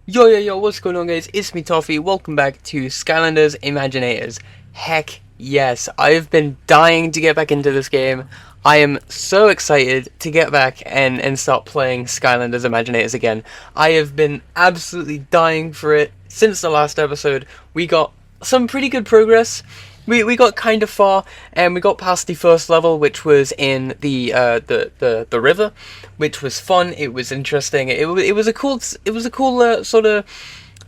Yo, what's going on, guys? It's me, Tawfii. Welcome back to Skylanders Imaginators. Heck yes, I've been dying to get back into this game. I am so excited to get back and start playing Skylanders Imaginators again. I have been absolutely dying for it since the last episode. We got some pretty good progress. We got kind of far, and we got past the first level, which was in the river, which was fun. It was interesting. It was a cool sort of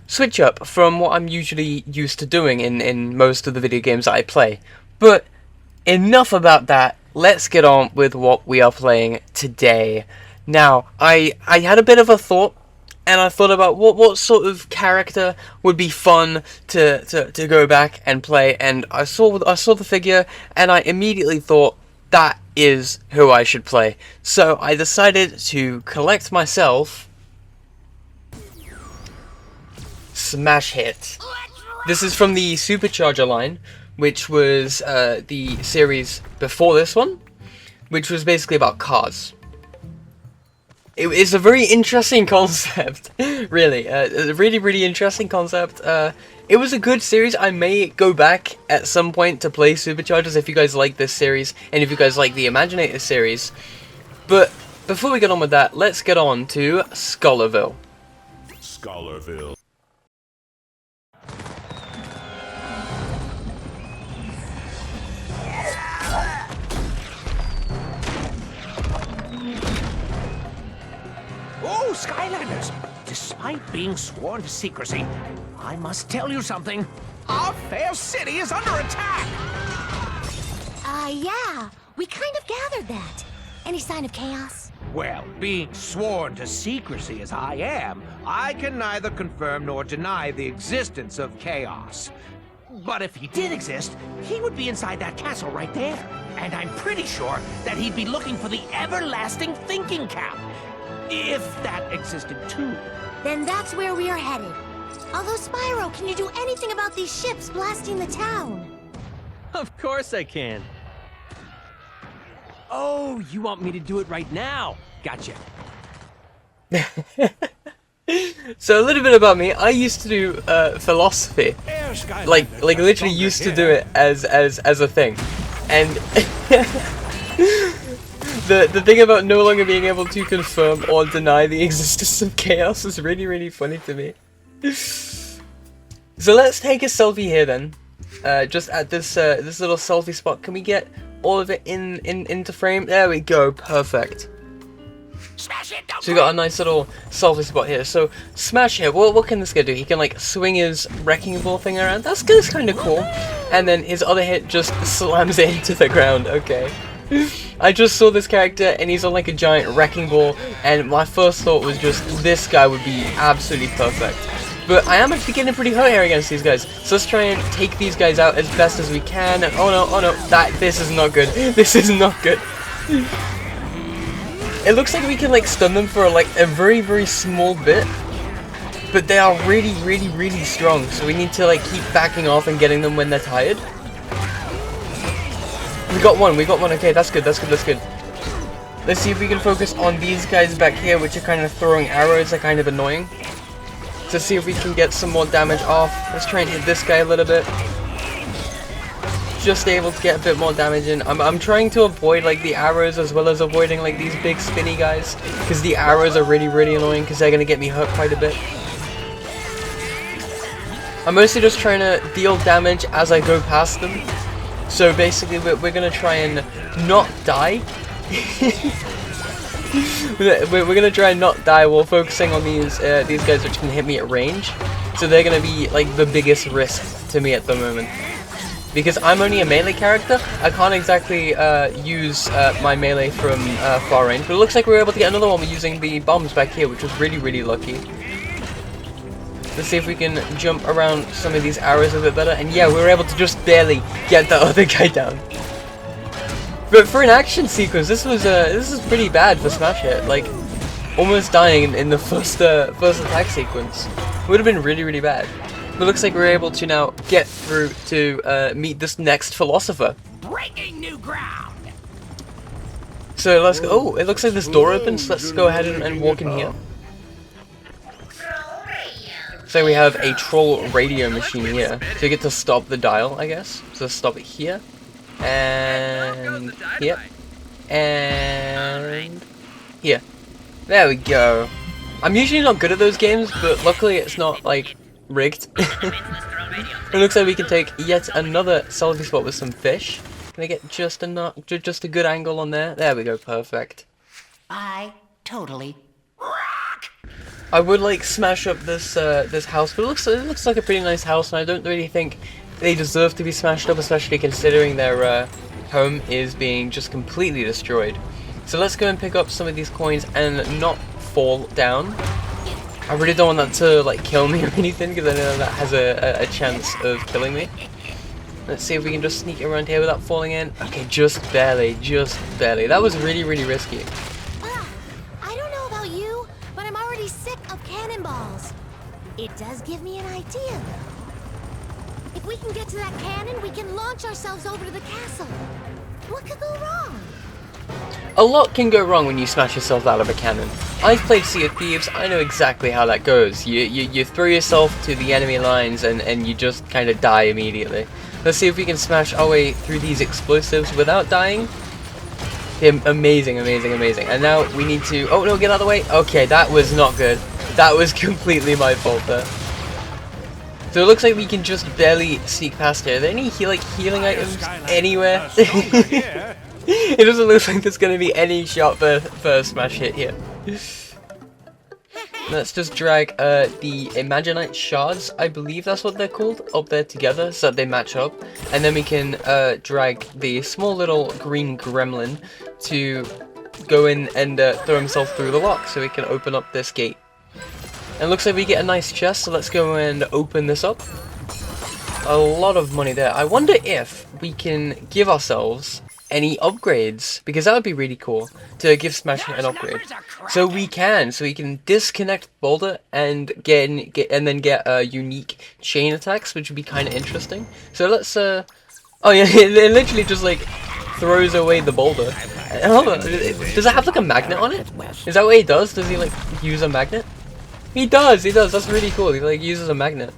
switch up from what I'm usually used to doing in most of the video games that I play. But enough about that. Let's get on with what we are playing today. Now, I had a bit of a thought. And I thought about what sort of character would be fun to go back and play, and I saw the figure, and I immediately thought that is who I should play. So I decided to collect myself Smash Hit. This is from the Supercharger line, which was the series before this one, which was basically about cars. It's a very interesting concept, really. A really interesting concept. It was a good series. I may go back at some point to play Superchargers if you guys like this series, and if you guys like the Imaginators series. But before we get on with that, let's get on to Scholarville. Scholarville. Oh, Skylanders! Despite being sworn to secrecy, I must tell you something. Our fair city is under attack! Yeah. We kind of gathered that. Any sign of chaos? Well, being sworn to secrecy as I am, I can neither confirm nor deny the existence of chaos. But if he did exist, he would be inside that castle right there. And I'm pretty sure that he'd be looking for the everlasting thinking cap. If that existed too. Then that's where we are headed. Although, Spyro, can you do anything about these ships blasting the town? Of course I can. Oh, you want me to do it right now? Gotcha. So a little bit about me. I used to do philosophy, like literally used to do it as a thing, and. The thing about no longer being able to confirm or deny the existence of chaos is really funny to me. So let's take a selfie here then. Just at this little selfie spot. Can we get all of it into frame? There we go, perfect. Smash it! So we got a nice little selfie spot here. So Smash Hit, what can this guy do? He can like swing his wrecking ball thing around. That's kind of cool. And then his other hit just slams it into the ground. Okay. I just saw this character and he's on like a giant wrecking ball, and my first thought was just this guy would be absolutely perfect. But I am actually getting pretty hurt here against these guys, so let's try and take these guys out as best as we can. And oh no, this is not good. This is not good. It looks like we can like stun them for like a very small bit, but they are really strong, so we need to like keep backing off and getting them when they're tired. We got one, okay, that's good. Let's see if we can focus on these guys back here, which are kind of throwing arrows, are kind of annoying. To see if we can get some more damage off. Let's try and hit this guy a little bit. Just able to get a bit more damage in. I'm trying to avoid like the arrows as well as avoiding like these big spinny guys, because the arrows are really annoying because they're going to get me hurt quite a bit. I'm mostly just trying to deal damage as I go past them. So basically, we're gonna try and not die. we're gonna try and not die while focusing on these guys which can hit me at range. So they're gonna be like the biggest risk to me at the moment. Because I'm only a melee character, I can't exactly use my melee from far range. But it looks like we were able to get another one using the bombs back here, which was really lucky. Let's see if we can jump around some of these arrows a bit better. And yeah, we were able to just barely get the other guy down. But for an action sequence, this is pretty bad for Smash Hit. Like, almost dying in the first attack sequence would have been really bad. But it looks like we're able to now get through to meet this next philosopher. Breaking new ground! So let's go. Oh, it looks like this door opens. Let's go ahead and walk in here. So we have a troll radio machine here. So you get to stop the dial, I guess. So stop it here. And here. And here. There we go. I'm usually not good at those games, but luckily it's not, like, rigged. It looks like we can take yet another selfie spot with some fish. Can I get just a good angle on there? There we go, perfect. I totally I would like smash up this this house, but it looks like a pretty nice house, and I don't really think they deserve to be smashed up, especially considering their home is being just completely destroyed. So let's go and pick up some of these coins and not fall down. I really don't want that to like kill me or anything, because I know that has a chance of killing me. Let's see if we can just sneak around here without falling in. Okay, just barely, just barely. That was really, really risky. I don't know about you, but I'm already sick of cannonballs. It does give me an idea, though. If we can get to that cannon, we can launch ourselves over to the castle. What could go wrong? A lot can go wrong when you smash yourself out of a cannon. I've played Sea of Thieves, I know exactly how that goes. You throw yourself to the enemy lines and you just kind of die immediately. Let's see if we can smash our way through these explosives without dying. Yeah, amazing, amazing, amazing. And now we need to... Oh no, get out of the way! Okay, that was not good. That was completely my fault there. So it looks like we can just barely sneak past here. Are there any healing items anywhere? It doesn't look like there's going to be any shot for smash hit here. Let's just drag the Imaginite shards, I believe that's what they're called, up there together so that they match up. And then we can drag the small little green gremlin to go in and throw himself through the lock so we can open up this gate. And it looks like we get a nice chest, so let's go and open this up. A lot of money there. I wonder if we can give ourselves any upgrades, because that would be really cool to give Smash an upgrade. So we can disconnect Boulder and get unique chain attacks, which would be kind of interesting. So let's oh yeah, it literally just like throws away the boulder. Hold on, does it have like a magnet on it? Is that what he does? Does he like use a magnet? He does. That's really cool. He like uses a magnet.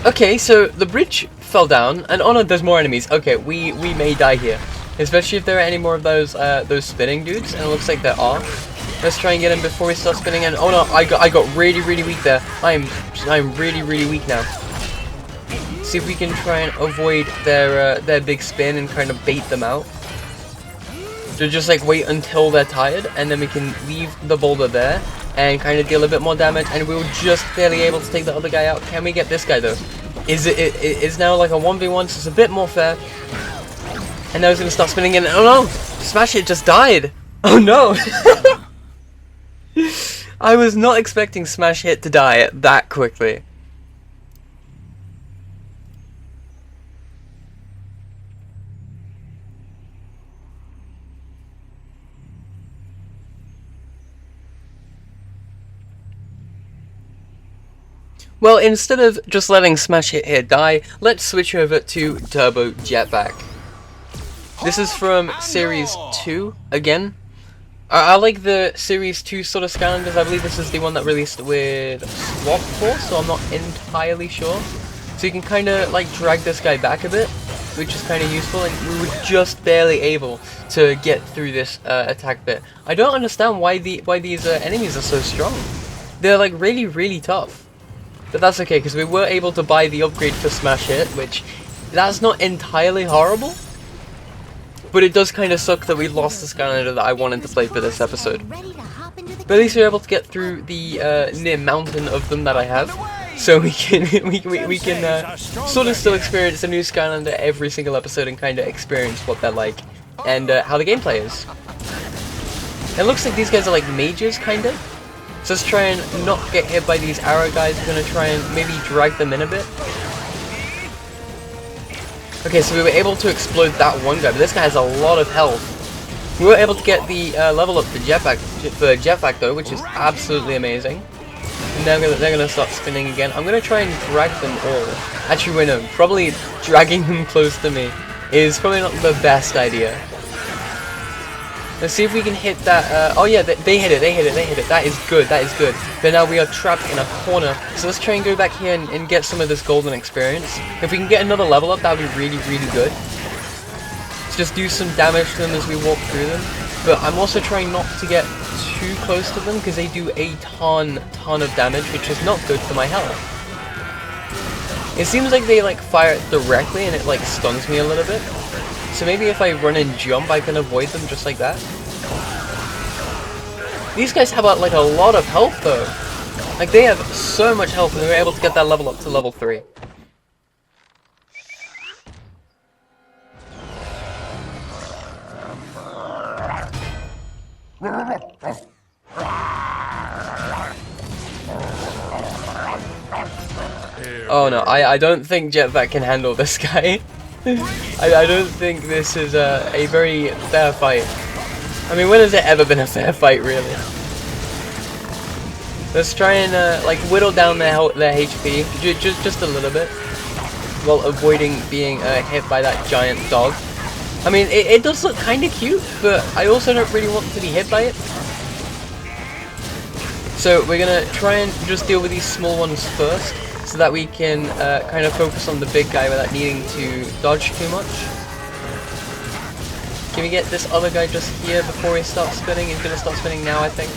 Okay, so the bridge fell down, and oh no, there's more enemies. Okay, we may die here, especially if there are any more of those spinning dudes, and it looks like there are. Let's try and get him before we start spinning. And oh no, I got really weak there. I'm really weak now. See if we can try and avoid their big spin and kind of bait them out. So just like wait until they're tired, and then we can leave the boulder there and kind of deal a bit more damage, and we were just barely able to take the other guy out. Can we get this guy though? It's now like a 1v1, so it's a bit more fair. And now he's gonna start spinning in. Oh no! Smash It just died! Oh no! I was not expecting Smash Hit to die that quickly. Well, instead of just letting Smash Hit here die, let's switch over to Turbo Jetpack. This is from Series 2, again. I like the Series 2 sort of Skylanders. I believe this is the one that released with Swap Force, so I'm not entirely sure. So you can kind of like drag this guy back a bit, which is kind of useful, and we were just barely able to get through this attack bit. I don't understand why these enemies are so strong. They're like really tough. But that's okay, because we were able to buy the upgrade for Smash Hit, which, that's not entirely horrible. But it does kind of suck that we lost the Skylander that I wanted to play for this episode. But at least we were able to get through the near mountain of them that I have. So we can sort of still experience a new Skylander every single episode and kind of experience what they're like. And how the gameplay is. It looks like these guys are like mages, kind of. So let's try and not get hit by these arrow guys. We're going to try and maybe drag them in a bit. Okay, so we were able to explode that one guy, but this guy has a lot of health. We were able to get the level up for Jetpack though, which is absolutely amazing. And they're gonna start spinning again. I'm gonna try and drag them all. Actually, wait, no, probably dragging them close to me is probably not the best idea. Let's see if we can hit that. Oh yeah, they hit it. That is good. But now we are trapped in a corner. So let's try and go back here and get some of this golden experience. If we can get another level up, that would be really, really good. Let's just do some damage to them as we walk through them. But I'm also trying not to get too close to them because they do a ton of damage, which is not good for my health. It seems like they like fire it directly and it like stuns me a little bit. So maybe if I run and jump, I can avoid them just like that. These guys have like a lot of health though. Like they have so much health and they were able to get that level up to level 3. Oh no, I don't think Jetpack can handle this guy. I don't think this is a very fair fight. I mean, when has it ever been a fair fight, really? Let's try and like whittle down their HP just a little bit, while avoiding being hit by that giant dog. I mean, it does look kind of cute, but I also don't really want to be hit by it. So we're gonna try and just deal with these small ones first, so that we can kind of focus on the big guy without needing to dodge too much. Can we get this other guy just here before he starts spinning? He's gonna start spinning now, I think.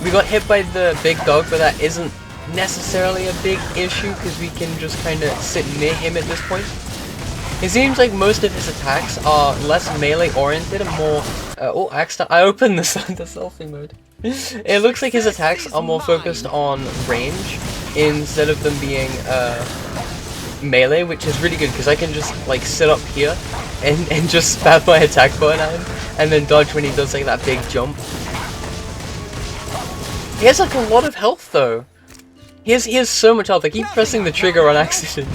We got hit by the big dog, but that isn't necessarily a big issue because we can just kind of sit near him at this point. It seems like most of his attacks are less melee oriented and more... oh, I opened the selfie mode. It looks like his attacks are more focused on range instead of them being melee, which is really good because I can just like sit up here and just spam my attack button at him and then dodge when he does like that big jump. He has like a lot of health though. He has so much health. I keep pressing the trigger on accident.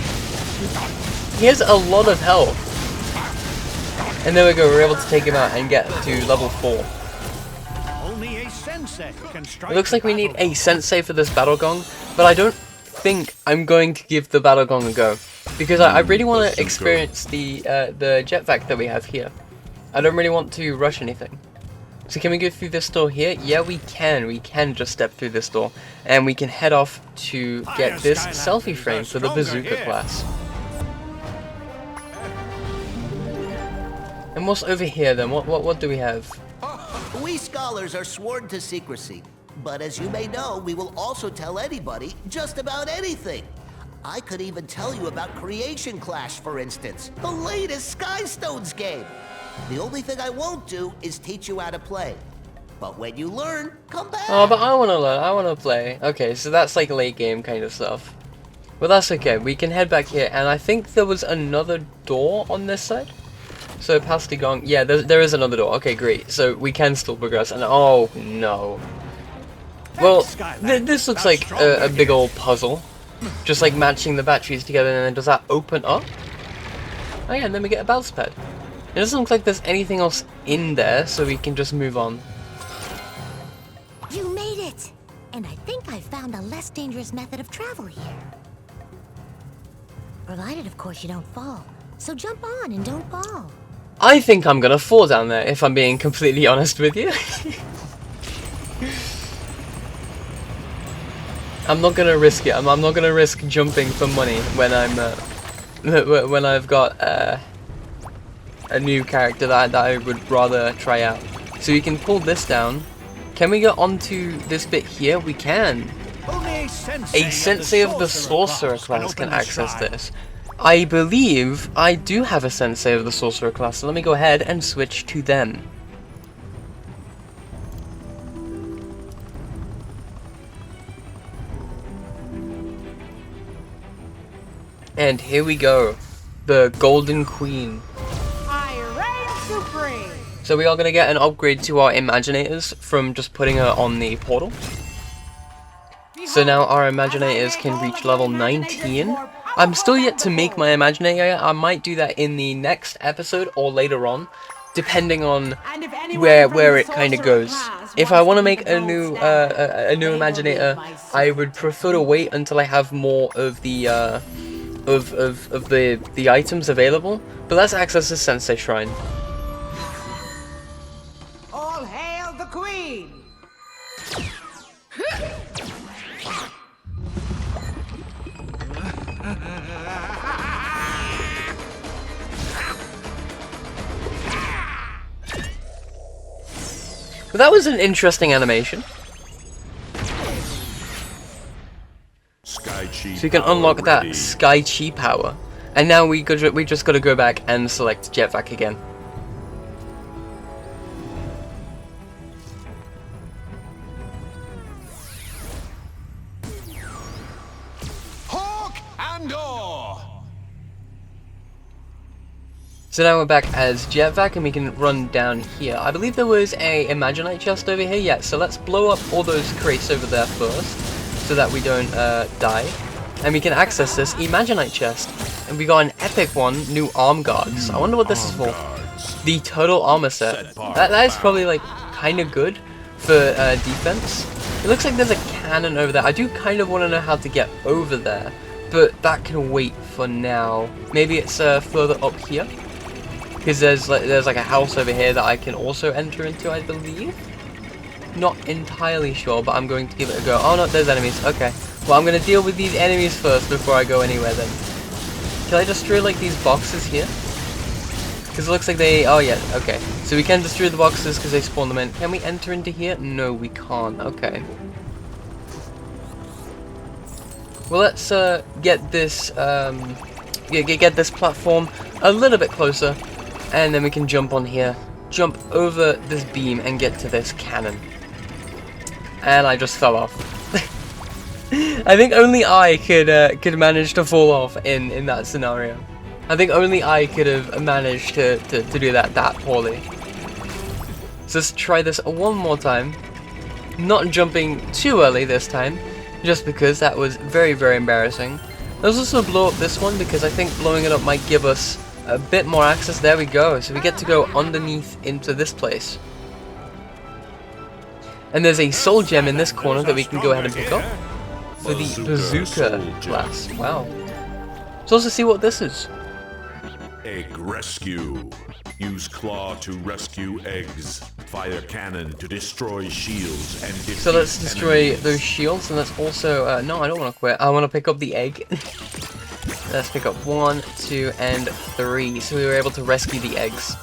He has a lot of health. And there we go, we're able to take him out and get to level 4. It looks like we need a sensei for this battle gong, but I don't think I'm going to give the battle gong a go. Because I really want to experience the jetpack that we have here. I don't really want to rush anything. So can we go through this door here? Yeah, we can. We can just step through this door. And we can head off to get this selfie frame for the bazooka class. And what's over here then? What do we have? We scholars are sworn to secrecy, but as you may know, we will also tell anybody just about anything. I could even tell you about Creation Clash, for instance, the latest Skystones game. The only thing I won't do is teach you how to play. But when you learn, come back. Oh, but I want to learn. I want to play. Okay, so that's like late game kind of stuff. Well, that's okay. We can head back here, and I think there was another door on this side. So past the gong, yeah, there is another door. Okay, great. So we can still progress. And oh no. Well, this looks like a big old puzzle, just like matching the batteries together. And then does that open up? Oh yeah, and then we get a bounce pad. It doesn't look like there's anything else in there, so we can just move on. You made it, and I think I found a less dangerous method of travel here. Provided, of course, you don't fall. So jump on and don't fall. I think I'm gonna fall down there, if I'm being completely honest with you. I'm not gonna risk it. I'm not gonna risk jumping for money when I'm when I've got a new character that I would rather try out. So you can pull this down. Can we get onto this bit here? We can. A sensei of the sorcerer class can access this. I believe I do have a sensei of the sorcerer class, so let me go ahead and switch to them. And here we go, the Golden Queen. I reign supreme. So we are going to get an upgrade to our Imaginators from just putting her on the portal. So now our Imaginators can reach level 19. I'm still yet to make my Imaginator. I might do that in the next episode or later on, depending on where it kind of goes. If I want to make a new Imaginator, I would prefer to wait until I have more of the the items available. But let's access the Sensei Shrine. But that was an interesting animation. Sky Chi So you can power unlock that ready. Sky Chi power. And now we just got to go back and select jetpack again. Hawk and oar! So now we're back as jetpack and we can run down here. I believe there was a Imaginite chest over here. Yeah, so let's blow up all those crates over there first so that we don't die. And we can access this Imaginite chest. And we got an epic one, new arm guards. I wonder what this is for. Guards. The total armor set. That is probably like kind of good for defense. It looks like there's a cannon over there. I do kind of want to know how to get over there, but that can wait for now. Maybe it's further up here, because there's like a house over here that I can also enter into, I believe. Not entirely sure, but I'm going to give it a go. Oh no, there's enemies. Okay. Well, I'm going to deal with these enemies first before I go anywhere then. Can I destroy like these boxes here? Because it looks like they... Oh yeah, okay. So we can destroy the boxes because they spawn them in. Can we enter into here? No, we can't. Okay. Well, let's get this get this platform a little bit closer, and then we can jump on here, jump over this beam, and get to this cannon. And I just fell off. I think only I could manage to fall off in that scenario. I think only I could have managed to do that poorly. So let's try this one more time. Not jumping too early this time, just because that was very, very embarrassing. Let's also blow up this one because I think blowing it up might give us a bit more access. There we go. So we get to go underneath into this place. And there's a soul gem in this corner that we can go ahead and pick up for the bazooka class. Wow. Let's also see what this is. Egg rescue. Use claw to rescue eggs. Fire cannon to destroy shields and defeat So let's destroy enemies. those shields, and let's also no, I don't want to quit. I want to pick up the egg. Let's pick up 1, 2, and 3. So we were able to rescue the eggs,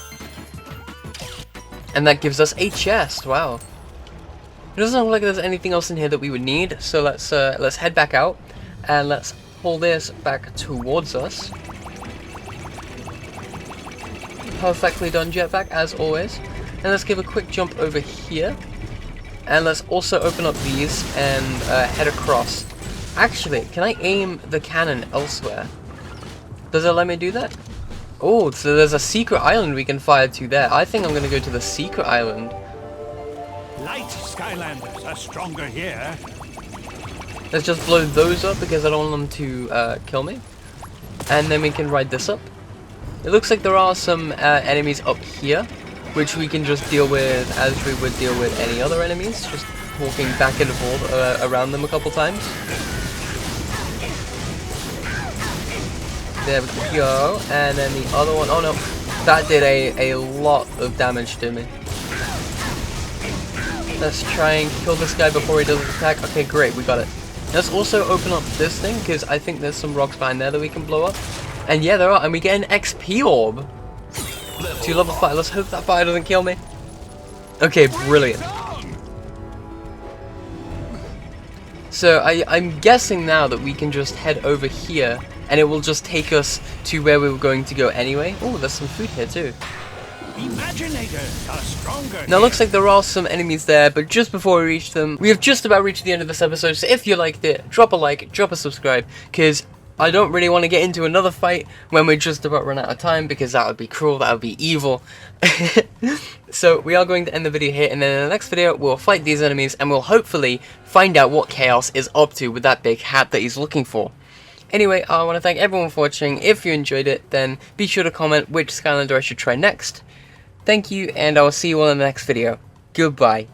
and that gives us a chest. Wow. It doesn't look like there's anything else in here that we would need. So let's head back out, and let's pull this back towards us. Perfectly done, jetpack, as always. And let's give a quick jump over here. And let's also open up these and head across. Actually, can I aim the cannon elsewhere? Does it let me do that? Oh, so there's a secret island we can fire to there. I think I'm going to go to the secret island. Light Skylanders are stronger here. Let's just blow those up because I don't want them to kill me. And then we can ride this up. It looks like there are some enemies up here, which we can just deal with as we would deal with any other enemies, just walking back and forth around them a couple times. There we go, and then the other one, oh no, that did a lot of damage to me. Let's try and kill this guy before he does his attack. Okay, great, we got it. Let's also open up this thing, because I think there's some rocks behind there that we can blow up. And yeah, there are, and we get an XP orb. 2 level 5. Let's hope that fire doesn't kill me. Okay, brilliant. So I'm guessing now that we can just head over here, and it will just take us to where we were going to go anyway. Oh, there's some food here too. Imaginators are stronger. Now, it looks like there are some enemies there, but just before we reach them, we have just about reached the end of this episode. So if you liked it, drop a like, drop a subscribe, because I don't really want to get into another fight when we're just about run out of time, because that would be cruel, that would be evil. So we are going to end the video here, and then in the next video we'll fight these enemies, and we'll hopefully find out what Chaos is up to with that big hat that he's looking for. Anyway, I want to thank everyone for watching. If you enjoyed it, then be sure to comment which Skylander I should try next. Thank you, and I will see you all in the next video. Goodbye.